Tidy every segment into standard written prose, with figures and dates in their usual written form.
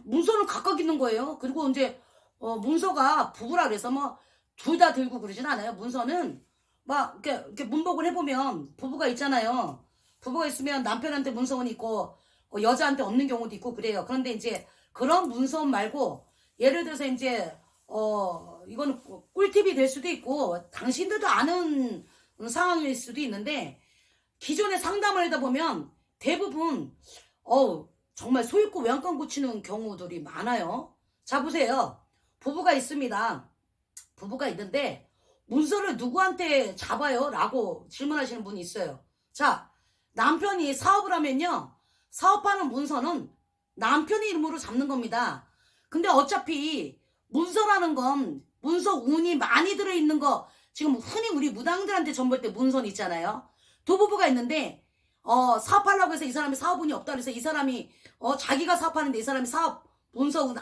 문서는 각각 있는 거예요. 그리고 이제 문서가 부부라 그래서 뭐 둘 다 들고 그러진 않아요. 문서는 막 이렇게 문복을 해보면 부부가 있잖아요. 부부가 있으면 남편한테 문서는 있고 여자한테 없는 경우도 있고 그래요. 그런데 이제 그런 문서원 말고 예를 들어서 이제 이거는 꿀팁이 될 수도 있고 당신들도 아는 상황일 수도 있는데 기존에 상담을 하다 보면 대부분 정말 소잃고 외양간 고치는 경우들이 많아요. 자 보세요. 부부가 있습니다. 부부가 있는데 문서를 누구한테 잡아요? 라고 질문하시는 분이 있어요. 자, 남편이 사업을 하면요. 사업하는 문서는 남편의 이름으로 잡는 겁니다. 근데 어차피 문서라는 건 문서 운이 많이 들어있는 거 지금 흔히 우리 무당들한테 전볼 때 문서는 있잖아요. 두 부부가 있는데 사업하려고 해서 이 사람이 사업운이 없다 그래서 이 사람이 자기가 사업하는데 이 사람이 사업 문서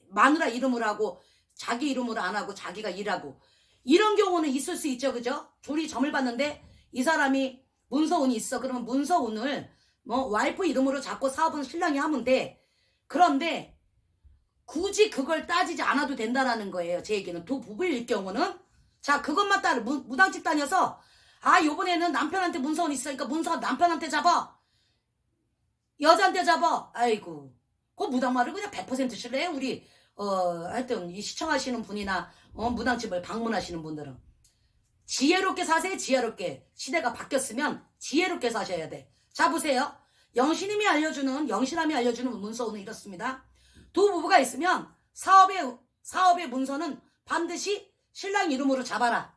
마누라 이름으로 하고 자기 이름으로 안 하고 자기가 일하고 이런 경우는 있을 수 있죠. 그죠? 둘이 점을 봤는데 이 사람이 문서운이 있어. 그러면 문서운을 와이프 이름으로 잡고 사업은 신랑이 하면 돼. 그런데 굳이 그걸 따지지 않아도 된다라는 거예요. 제 얘기는. 두 부부일 경우는 자 그것만 따라 무당집 다녀서 요번에는 남편한테 문서운 있으니까 문서 남편한테 잡아. 여자한테 잡아. 아이고 그 무당말을 그냥 100% 신뢰해. 우리 하여튼 이 시청하시는 분이나 무당집을 방문하시는 분들은 지혜롭게 사세요. 지혜롭게. 시대가 바뀌었으면 지혜롭게 사셔야 돼. 자 보세요. 영신님이 알려주는 영신함이 알려주는 문서는 이렇습니다. 두 부부가 있으면 사업의 문서는 반드시 신랑 이름으로 잡아라.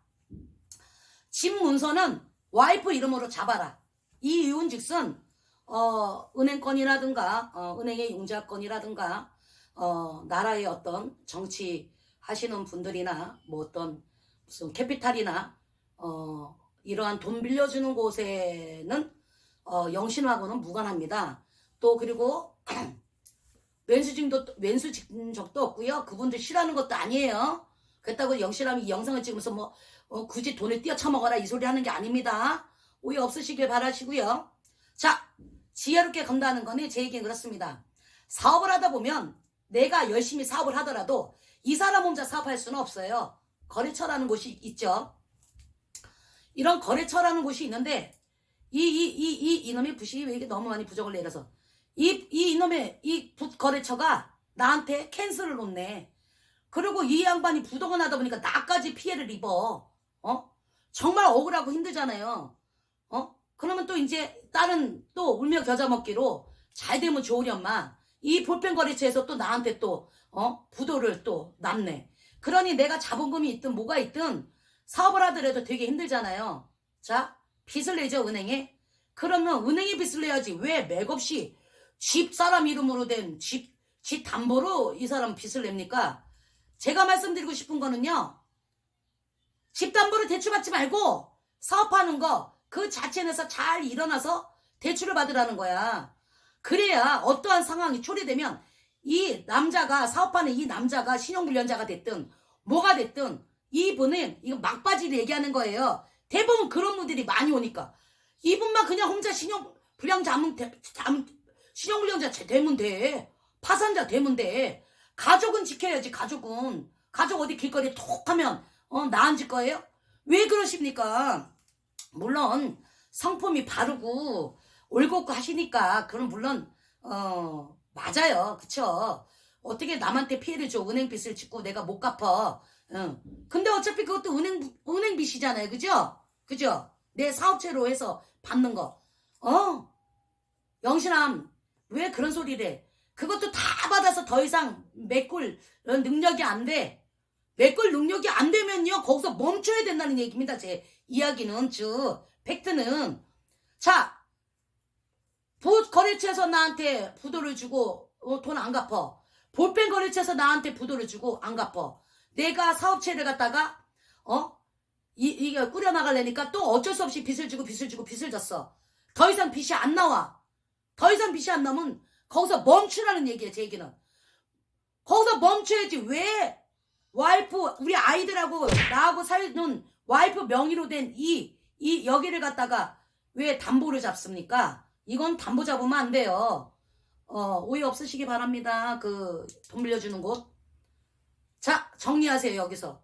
집 문서는 와이프 이름으로 잡아라. 이 이유인즉슨 은행권이라든가 은행의 융자권이라든가 나라의 어떤 정치 하시는 분들이나 뭐 어떤 무슨 캐피탈이나 이러한 돈 빌려주는 곳에는 영신하고는 무관합니다. 또 그리고 왼수직적도 없고요. 그분들 싫어하는 것도 아니에요. 그렇다고 영신함이 이 영상을 찍으면서 뭐 굳이 돈을 띄어쳐먹어라 이 소리 하는 게 아닙니다. 오해 없으시길 바라시고요. 자, 지혜롭게 건다는 거는 제 얘기는 그렇습니다. 사업을 하다 보면 내가 열심히 사업을 하더라도 이 사람 혼자 사업할 수는 없어요. 거래처라는 곳이 있죠. 이런 거래처라는 곳이 있는데 이놈의 붓이 왜 이렇게 너무 많이 부적을 내려서 이놈의 이 붓 거래처가 나한테 캔슬을 놓네. 그리고 이 양반이 부도가 나다 보니까 나까지 피해를 입어. 정말 억울하고 힘들잖아요. 그러면 또 이제 다른 또 울며 겨자 먹기로 잘 되면 좋으련만 이 볼펜 거래처에서 또 나한테 또 부도를 또 놨네. 그러니 내가 자본금이 있든 뭐가 있든 사업을 하더라도 되게 힘들잖아요. 자, 빚을 내죠 은행에. 그러면 은행에 빚을 내야지 왜 맥없이 집 사람 이름으로 된 집 담보로 이 사람 빚을 냅니까? 제가 말씀드리고 싶은 거는요. 집 담보로 대출받지 말고 사업하는 거 그 자체에서 잘 일어나서 대출을 받으라는 거야. 그래야 어떠한 상황이 초래되면 이 남자가 사업하는 이 남자가 신용불량자가 됐든 뭐가 됐든 이분은 이거 막바지를 얘기하는 거예요. 대부분 그런 분들이 많이 오니까 이분만 그냥 혼자 신용불량자 신용불량자 되면 돼. 파산자 되면 돼. 가족은 지켜야지. 가족은 가족 어디 길거리에 톡 하면 나 앉을 거예요? 왜 그러십니까? 물론 성품이 바르고 올곧고 하시니까 그럼 물론 맞아요. 그쵸? 어떻게 남한테 피해를 줘. 은행 빚을 짓고 내가 못 갚아. 근데 어차피 그것도 은행 빚이잖아요. 그죠? 그죠? 내 사업체로 해서 받는 거. 영신함 왜 그런 소리를 해? 그것도 다 받아서 더 이상 메꿀 능력이 안 돼. 메꿀 능력이 안 되면요. 거기서 멈춰야 된다는 얘기입니다. 제 이야기는 즉 팩트는. 자, 거래처에서 나한테 부도를 주고 돈 안 갚어. 볼펜 거래처에서 나한테 부도를 주고 안 갚어. 내가 사업체를 갖다가 이게 꾸려나가려니까 또 어쩔 수 없이 빚을 주고 빚을 졌어. 더 이상 빚이 안 나와. 더 이상 빚이 안 나면 거기서 멈추라는 얘기야. 제 얘기는. 거기서 멈춰야지. 왜 와이프 우리 아이들하고 나하고 살는 와이프 명의로 된 이 여기를 갖다가 왜 담보를 잡습니까? 이건 담보 잡으면 안 돼요. 오해 없으시기 바랍니다. 그 돈 빌려주는 곳. 자, 정리하세요. 여기서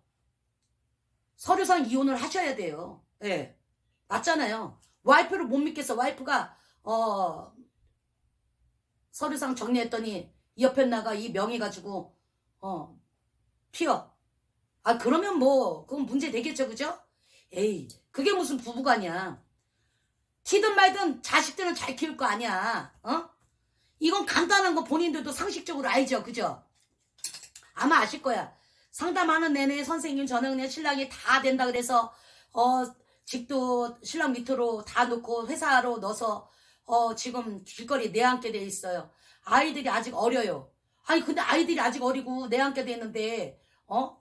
서류상 이혼을 하셔야 돼요. 예, 맞잖아요. 와이프를 못 믿겠어. 와이프가 서류상 정리했더니 이 옆에 나가 이 명의 가지고 튀어. 아, 그러면 뭐 그건 문제 되겠죠, 그죠? 에이, 그게 무슨 부부간이야. 튀든 말든 자식들은 잘 키울 거 아니야. 이건 간단한 거 본인들도 상식적으로 알죠, 그죠? 아마 아실 거야. 상담하는 내내 선생님 저녁에 신랑이 다 된다 그래서 집도 신랑 밑으로 다 놓고 회사로 넣어서 지금 길거리 내앉게 돼 있어요. 아이들이 아직 어려요. 아니 근데 아이들이 아직 어리고 내앉게 돼 있는데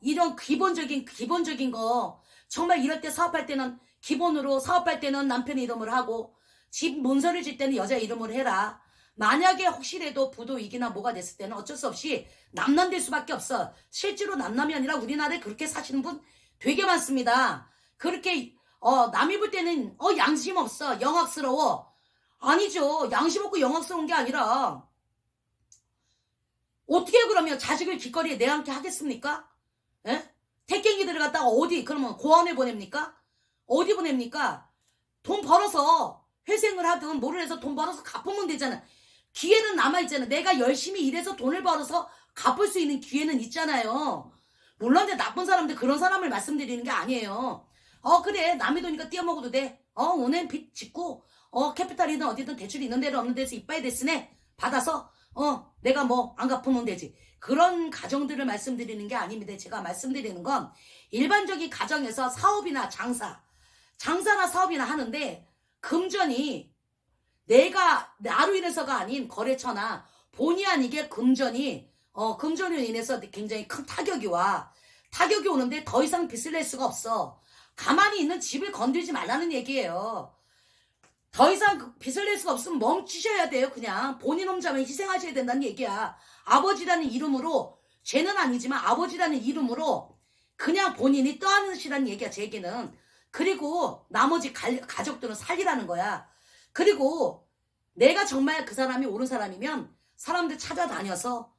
이런 기본적인 거 정말 이럴 때 사업할 때는 기본으로 사업할 때는 남편 이름을 하고 집 문서를 질 때는 여자 이름을 해라. 만약에 혹시라도 부도이기나 뭐가 됐을 때는 어쩔 수 없이 남남될 수밖에 없어. 실제로 남남이 아니라 우리나라에 그렇게 사시는 분 되게 많습니다. 그렇게 남이 볼 때는 양심 없어, 영악스러워. 아니죠. 양심 없고 영악스러운 게 아니라 어떻게 그러면 자식을 길거리에 내앉게 하겠습니까? 예? 택갱이들을 갖다가 어디 그러면 고아원에 보냅니까? 어디 보냅니까? 돈 벌어서 회생을 하든 뭐를 해서 돈 벌어서 갚으면 되잖아. 기회는 남아있잖아. 내가 열심히 일해서 돈을 벌어서 갚을 수 있는 기회는 있잖아요. 물론 이제 나쁜 사람들 그런 사람을 말씀드리는 게 아니에요. 그래 남의 돈이니까 띄어먹어도 돼. 오늘 빚 짓고 캐피탈이든 어디든 대출이 있는 데로 없는 데서 이빠이 됐으네 받아서 내가 뭐 안 갚으면 되지. 그런 가정들을 말씀드리는 게 아닙니다. 제가 말씀드리는 건 일반적인 가정에서 사업이나 장사나 사업이나 하는데 금전이 내가 나로 인해서가 아닌 거래처나 본의 아니게 금전으로 인해서 굉장히 큰 타격이 오는데 더 이상 빚을 낼 수가 없어. 가만히 있는 집을 건들지 말라는 얘기예요. 더 이상 빚을 낼 수가 없으면 멈추셔야 돼요. 그냥 본인 혼자만 희생하셔야 된다는 얘기야. 아버지라는 이름으로, 죄는 아니지만 아버지라는 이름으로 그냥 본인이 떠안으시라는 얘기야, 제 얘기는. 그리고 나머지 가족들은 살리라는 거야. 그리고 내가 정말 그 사람이 옳은 사람이면 사람들 찾아다녀서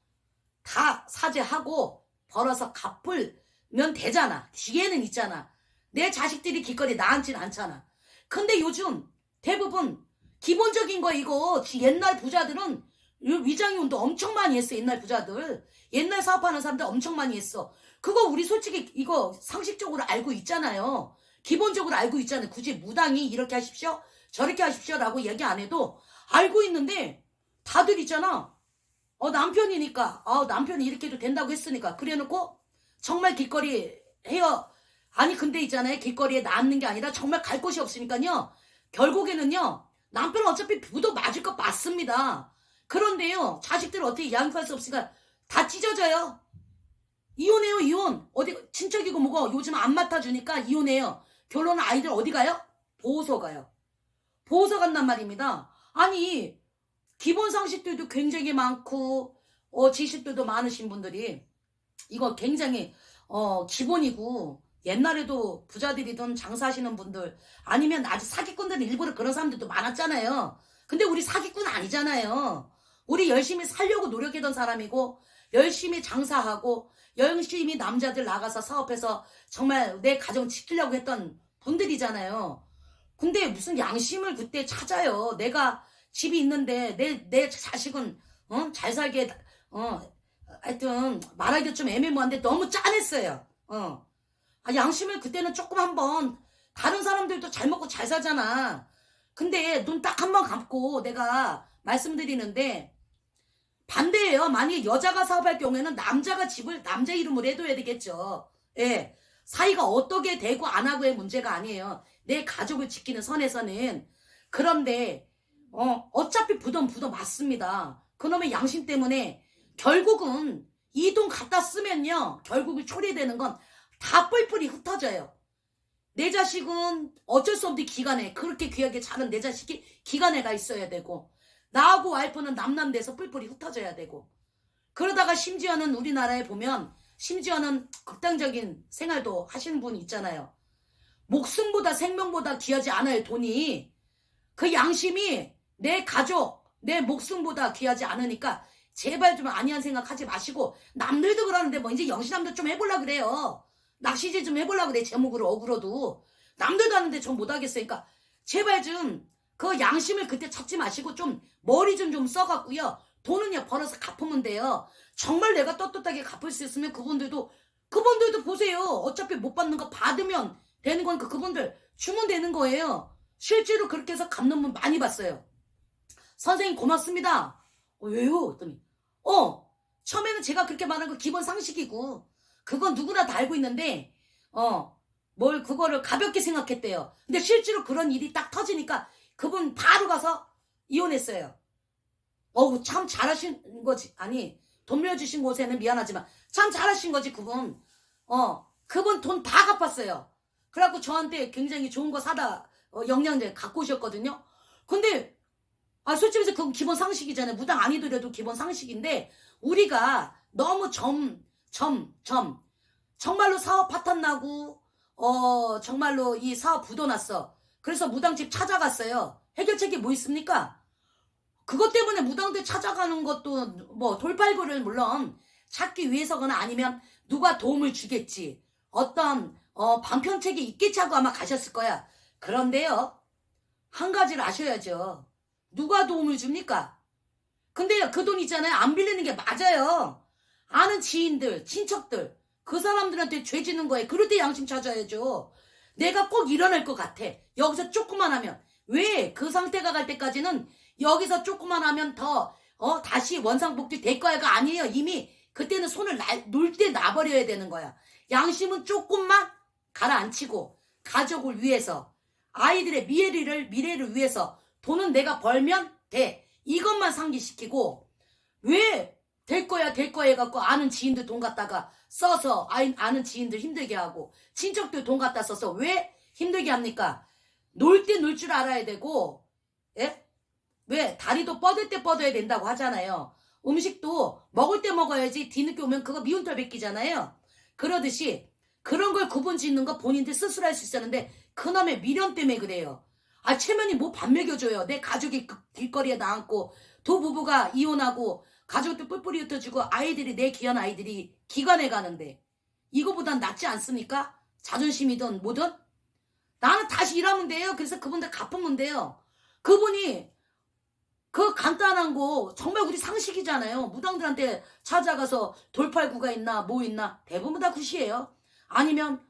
다 사죄하고 벌어서 갚으면 되잖아. 기회는 있잖아. 내 자식들이 길거리에 나앉진 않잖아. 근데 요즘 대부분 기본적인 거 이거 옛날 부자들은 위장이운도 엄청 많이 했어. 옛날 부자들. 옛날 사업하는 사람들 엄청 많이 했어. 그거 우리 솔직히 이거 상식적으로 알고 있잖아요. 기본적으로 알고 있잖아요. 굳이 무당이 이렇게 하십시오 저렇게 하십시오라고 얘기 안 해도 알고 있는데 다들 있잖아. 남편이니까 남편이 이렇게 해도 된다고 했으니까 그래놓고 정말 길거리 해요. 아니 근데 있잖아요. 길거리에 놔는 게 아니라 정말 갈 곳이 없으니까요. 결국에는요. 남편은 어차피 부도 맞을 것 맞습니다. 그런데요. 자식들을 어떻게 양육할 수 없으니까 다 찢어져요. 이혼해요. 이혼. 어디 친척이고 뭐고 요즘 안 맡아주니까 이혼해요. 결혼은 아이들 어디 가요? 보호소 가요. 보호소 간단 말입니다. 아니 기본 상식들도 굉장히 많고 지식들도 많으신 분들이 이거 굉장히 기본이고 옛날에도 부자들이든 장사하시는 분들 아니면 아주 사기꾼들 일부러 그런 사람들도 많았잖아요. 근데 우리 사기꾼 아니잖아요. 우리 열심히 살려고 노력했던 사람이고 열심히 장사하고 열심히 남자들 나가서 사업해서 정말 내 가정 지키려고 했던 분들이잖아요. 근데 무슨 양심을 그때 찾아요. 내가 집이 있는데 내 자식은 잘 살게 하여튼 말하기도 좀 애매모호한데 너무 짠했어요. 양심을 그때는 조금 한번 다른 사람들도 잘 먹고 잘 살잖아. 근데 눈 딱 한 번 감고 내가 말씀드리는데 반대예요. 만약에 여자가 사업할 경우에는 남자가 집을 남자 이름으로 해둬야 되겠죠. 예. 사이가 어떻게 되고 안 하고의 문제가 아니에요. 내 가족을 지키는 선에서는. 그런데 어차피 부도 맞습니다. 그놈의 양심 때문에 결국은 이 돈 갖다 쓰면요. 결국은 초래되는 건 다 뿔뿔이 흩어져요. 내 자식은 어쩔 수 없는 기간에 그렇게 귀하게 자란 내 자식이 기간에가 있어야 되고 나하고 와이프는 남남돼서 뿔뿔이 흩어져야 되고 그러다가 심지어는 우리나라에 보면 심지어는 극단적인 생활도 하시는 분이 있잖아요. 목숨보다 생명보다 귀하지 않아요. 돈이. 그 양심이 내 가족 내 목숨보다 귀하지 않으니까 제발 좀 아니한 생각하지 마시고, 남들도 그러는데 뭐 이제 영신남도 좀 해보려 그래요. 낚시질 좀 해보려 그래. 제목으로 억울어도 남들도 하는데 전 못하겠어요. 그러니까 제발 좀 그 양심을 그때 찾지 마시고 좀 머리 좀 써갖고요, 돈은요 벌어서 갚으면 돼요. 정말 내가 떳떳하게 갚을 수 있으면 그분들도 보세요. 어차피 못 받는 거 받으면 되는 거니까 그분들 주면 되는 거예요. 실제로 그렇게 해서 갚는 분 많이 봤어요. 선생님 고맙습니다. 왜요? 했더니 처음에는 제가 그렇게 말한 거 기본 상식이고 그건 누구나 다 알고 있는데 뭘 그거를 가볍게 생각했대요. 근데 실제로 그런 일이 딱 터지니까 그분 바로 가서 이혼했어요. 참 잘하신 거지. 아니, 돈 빌려주신 곳에는 미안하지만 참 잘하신 거지. 그분 돈 다 갚았어요. 그래갖고 저한테 굉장히 좋은 거 사다 영양제 갖고 오셨거든요. 근데 솔직히 말해서 그건 기본 상식이잖아요. 무당 아니더라도 기본 상식인데 우리가 너무 정말로 사업 파탄 나고 정말로 이 사업 부도 났어. 그래서 무당집 찾아갔어요. 해결책이 뭐 있습니까? 그것 때문에 무당들 찾아가는 것도 뭐 돌팔구를 물론 찾기 위해서거나 아니면 누가 도움을 주겠지. 어떤 방편책이 있겠지 하고 아마 가셨을 거야. 그런데요, 한 가지를 아셔야죠. 누가 도움을 줍니까? 근데 그 돈 있잖아요. 안 빌리는 게 맞아요. 아는 지인들, 친척들, 그 사람들한테 죄 지는 거예요. 그럴 때 양심 찾아야죠. 내가 꼭 일어날 것 같아. 여기서 조금만 하면. 왜? 그 상태가 갈 때까지는 여기서 조금만 하면 더 다시 원상복귀 될 거야가 아니에요. 이미 그때는 손을 놓을 때 놔버려야 되는 거야. 양심은 조금만 가라앉히고 가족을 위해서, 아이들의 미래를 위해서 돈은 내가 벌면 돼. 이것만 상기시키고, 왜 될 거야 해갖고 아는 지인들 돈 갖다가 써서 아는 지인들 힘들게 하고 친척들 돈 갖다 써서 왜 힘들게 합니까? 놀 때 놀 줄 알아야 되고, 예? 왜? 다리도 뻗을 때 뻗어야 된다고 하잖아요. 음식도 먹을 때 먹어야지 뒤늦게 오면 그거 미운털 뱉기잖아요. 그러듯이 그런 걸 구분 짓는 거 본인들 스스로 할 수 있었는데 그놈의 미련 때문에 그래요. 체면이 뭐 밥 먹여줘요. 내 가족이 길거리에 나앉고 두 부부가 이혼하고 가족들 뿔뿔이 흩어지고 아이들이, 내 귀한 아이들이 기관에 가는데 이거보단 낫지 않습니까? 자존심이든 뭐든 나는 다시 일하면 돼요. 그래서 그분들 갚으면 돼요. 그분이 그 간단한 거 정말 우리 상식이잖아요. 무당들한테 찾아가서 돌팔구가 있나 뭐 있나 대부분 다 굿이에요. 아니면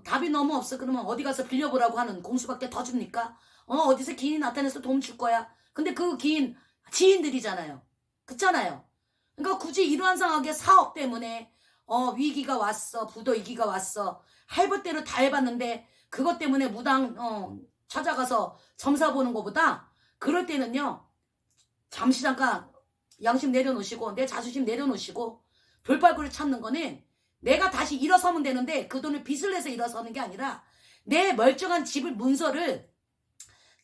답이 너무 없어. 그러면 어디 가서 빌려보라고 하는 공수밖에 더 줍니까? 어디서 기인이 나타나서 도움 줄 거야. 근데 그 기인 지인들이잖아요. 그렇잖아요. 그러니까 굳이 이러한 상황에 사업 때문에 위기가 왔어. 부도 위기가 왔어. 해볼 대로 다 해봤는데 그것 때문에 무당 찾아가서 점사 보는 것보다 그럴 때는요, 잠시 잠깐 양심 내려놓으시고 내 자존심 내려놓으시고 돌발구를 찾는 거는 내가 다시 일어서면 되는데 그 돈을 빚을 내서 일어서는 게 아니라 내 멀쩡한 집을 문서를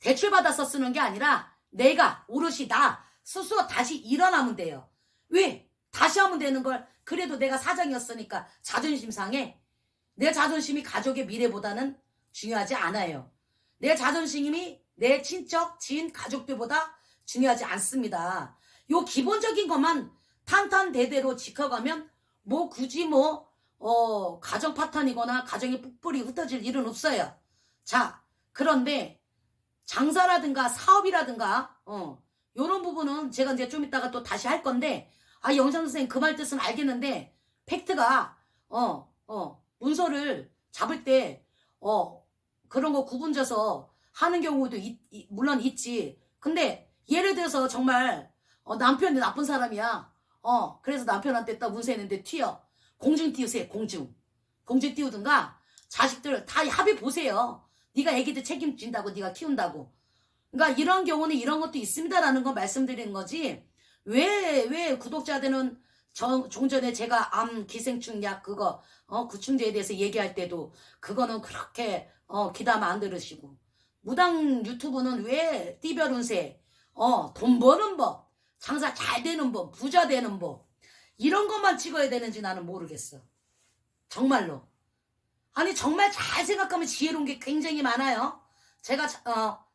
대출받아서 쓰는 게 아니라 내가 오롯이 나 스스로 다시 일어나면 돼요. 왜? 다시 하면 되는 걸. 그래도 내가 사장이었으니까 자존심 상해. 내 자존심이 가족의 미래보다는 중요하지 않아요. 내 자존심이 내 친척, 지인, 가족들보다 중요하지 않습니다. 요 기본적인 것만 탄탄대대로 지켜가면 뭐 굳이 가정 파탄이거나 가정이 뿔뿔이 흩어질 일은 없어요. 자, 그런데 장사라든가 사업이라든가 요런 부분은 제가 이제 좀 이따가 또 다시 할 건데, 영상 선생님 그 말 뜻은 알겠는데 팩트가 문서를 잡을 때 그런 거 구분져서 하는 경우도 물론 있지. 근데 예를 들어서 정말 남편이 나쁜 사람이야. 그래서 남편한테 딱 문서했는데 튀어. 공증 띄우세요. 공증 띄우든가 자식들 다 합의 보세요. 네가 애기들 책임진다고, 네가 키운다고. 그러니까 이런 경우는 이런 것도 있습니다라는 거 말씀드리는 거지. 왜 구독자들은 종전에 제가 암 기생충 약 그거 구충제에 대해서 얘기할 때도 그거는 그렇게 귀담아 안 들으시고, 무당 유튜브는 왜 띠별 운세 돈 버는 법, 장사 잘 되는 법, 부자 되는 법 이런 것만 찍어야 되는지 나는 모르겠어. 정말로. 아니 정말 잘 생각하면 지혜로운 게 굉장히 많아요. 제가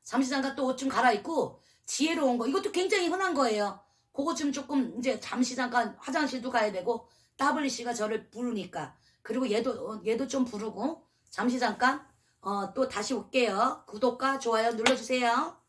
잠시 잠깐 또 옷 좀 갈아입고 지혜로운 거 이것도 굉장히 흔한 거예요. 그거 좀 조금 이제 잠시 잠깐 화장실도 가야 되고 WC가 저를 부르니까 그리고 얘도 좀 부르고 잠시 잠깐 또 다시 올게요. 구독과 좋아요 눌러주세요.